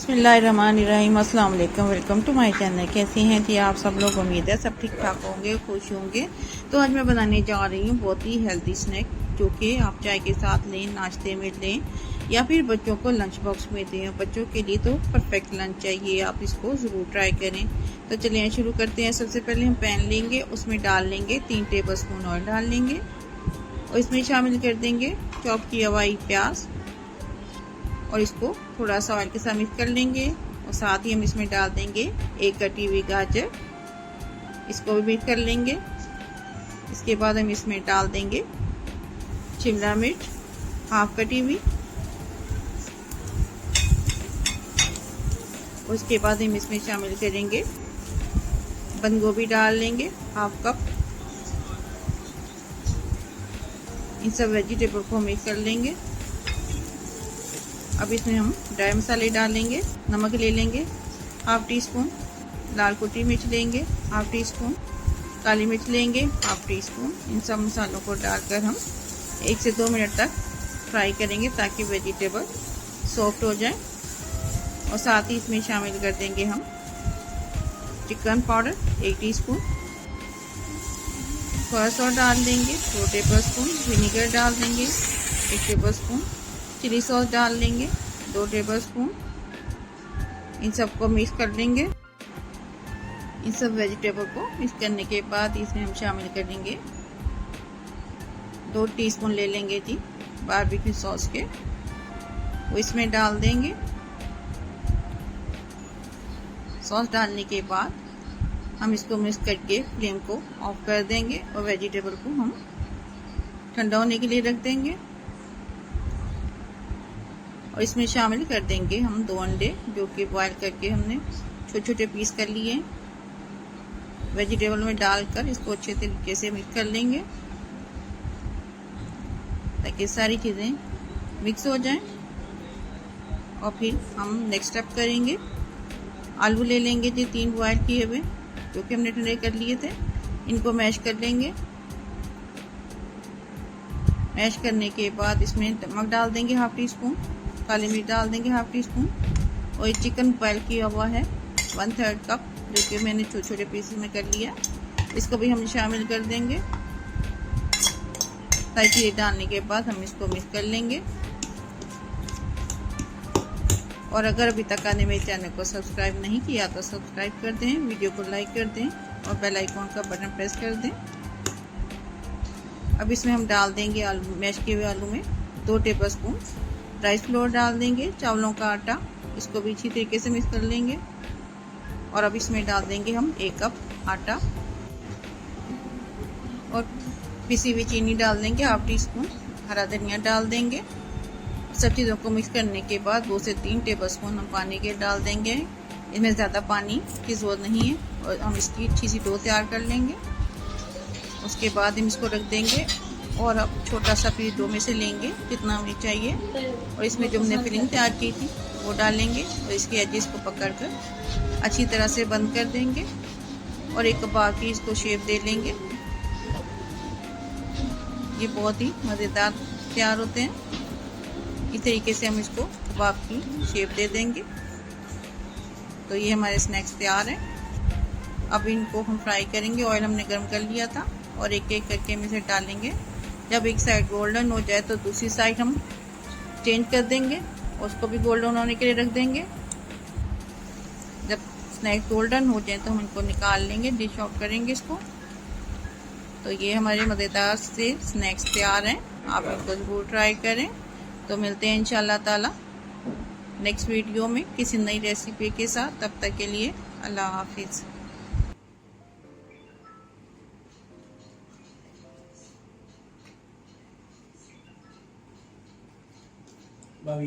बिस्मिल्लाहिर्रहमानिर्रहीम, अस्सलाम वालेकुम, वेलकम टू माय चैनल। कैसे हैं जी आप सब लोग? उम्मीद है सब ठीक ठाक होंगे, खुश होंगे। तो आज मैं बनाने जा रही हूँ बहुत ही हेल्दी स्नैक, जो कि आप चाय के साथ लें, नाश्ते में लें या फिर बच्चों को लंच बॉक्स में दें। बच्चों के लिए तो परफेक्ट लंच चाहिए, आप इसको ज़रूर ट्राई करें। तो चलिए शुरू करते हैं। सबसे पहले हम पैन लेंगे, उसमें डाल लेंगे 3 टेबल स्पून ऑयल डाल लेंगे और इसमें शामिल कर देंगे चॉप किया हुआ प्याज और इसको थोड़ा सा ऑयल के साथ मिक्स कर लेंगे। और साथ ही हम इसमें डाल देंगे एक कटी हुई गाजर, इसको भी मिक्स कर लेंगे। इसके बाद हम इसमें डाल देंगे शिमला मिर्च हाफ कटी हुई। उसके बाद हम इसमें शामिल करेंगे बंद गोभी, डाल लेंगे हाफ कप। इन सब वेजिटेबल को मिक्स कर लेंगे। अब इसमें हम ड्राई मसाले डालेंगे। नमक ले लेंगे हाफ टी स्पून, लाल कुटी मिर्च लेंगे हाफ टी स्पून, काली मिर्च लेंगे हाफ टी स्पून। इन सब मसालों को डालकर हम 1 से 2 मिनट तक फ्राई करेंगे ताकि वेजिटेबल सॉफ्ट हो जाए। और साथ ही इसमें शामिल कर देंगे हम chicken powder 1 teaspoon, soya sauce डाल देंगे 2 टेबल स्पून, विनीगर डाल देंगे 1 टेबल स्पून, चिली सॉस डाल लेंगे 2 टेबल स्पून। इन सबको मिक्स कर लेंगे। इन सब वेजिटेबल को मिक्स करने के बाद इसमें हम शामिल कर देंगे 2 टीस्पून ले लेंगे जी बारबेक्यू सॉस के, वो इसमें डाल देंगे। सॉस डालने के बाद हम इसको मिक्स करके फ्लेम को ऑफ कर देंगे और वेजिटेबल को हम ठंडा होने के लिए रख देंगे। और इसमें शामिल कर देंगे हम 2 अंडे, जो कि बॉईल करके हमने छोटे छोटे पीस कर लिए हैं। वेजिटेबल में डालकर इसको अच्छे तरीके से मिक्स कर लेंगे ताकि सारी चीज़ें मिक्स हो जाएं। और फिर हम नेक्स्ट स्टेप करेंगे। आलू ले लेंगे जी 3 बॉईल किए हुए, जो कि हमने ठंडे कर लिए थे। इनको मैश कर लेंगे। मैश करने के बाद इसमें नमक डाल देंगे हाफ टी स्पून, काली मिर्च डाल देंगे हाफ टी स्पून। और ये चिकन बॉयल किया हुआ है 1/3 कप, जो कि मैंने छोटे छोटे पीसेस में कर लिया, इसको भी हम शामिल कर देंगे। ताकि ये डालने के बाद हम इसको मिक्स कर लेंगे। और अगर अभी तक आपने मेरे चैनल को सब्सक्राइब नहीं किया तो सब्सक्राइब कर दें, वीडियो को लाइक कर दें और बेल आइकॉन का बटन प्रेस कर दें। अब इसमें हम डाल देंगे आलू, मैश किए हुए आलू में 2 टेबल स्पून राइस फ्लोर डाल देंगे, चावलों का आटा, इसको भी अच्छी तरीके से मिक्स कर लेंगे। और अब इसमें डाल देंगे हम 1 कप आटा और पिसी हुई चीनी डाल देंगे हाफ टी स्पून, हरा धनिया डाल देंगे। सब चीज़ों को मिक्स करने के बाद 2 से 3 टेबल स्पून हम पानी के डाल देंगे। इसमें ज़्यादा पानी की ज़रूरत नहीं है और हम इसकी अच्छी सी डो तैयार कर लेंगे। उसके बाद हम इसको रख देंगे और अब छोटा सा पीस डो में से लेंगे जितना हमें चाहिए और इसमें जो हमने फिलिंग तैयार की थी वो डालेंगे और इसके एजेस को पकड़कर अच्छी तरह से बंद कर देंगे और एक कबाब की इसको शेप दे लेंगे। ये बहुत ही मज़ेदार तैयार होते हैं। इस तरीके से हम इसको कबाब की शेप दे देंगे। तो ये हमारे स्नैक्स तैयार हैं। अब इनको हम फ्राई करेंगे। ऑयल हमने गर्म कर लिया था और एक एक करके हम इसे डालेंगे। जब एक साइड गोल्डन हो जाए तो दूसरी साइड हम चेंज कर देंगे, उसको भी गोल्डन होने के लिए रख देंगे। जब स्नैक्स गोल्डन हो जाए तो हम इनको निकाल लेंगे, डिश आउट करेंगे इसको। तो ये हमारे मज़ेदार से स्नैक्स तैयार हैं, आप इनको ज़रूर ट्राई करें। तो मिलते हैं इंशाल्लाह ताला नेक्स्ट वीडियो में किसी नई रेसिपी के साथ। तब तक के लिए अल्लाह हाफिज़। भाभी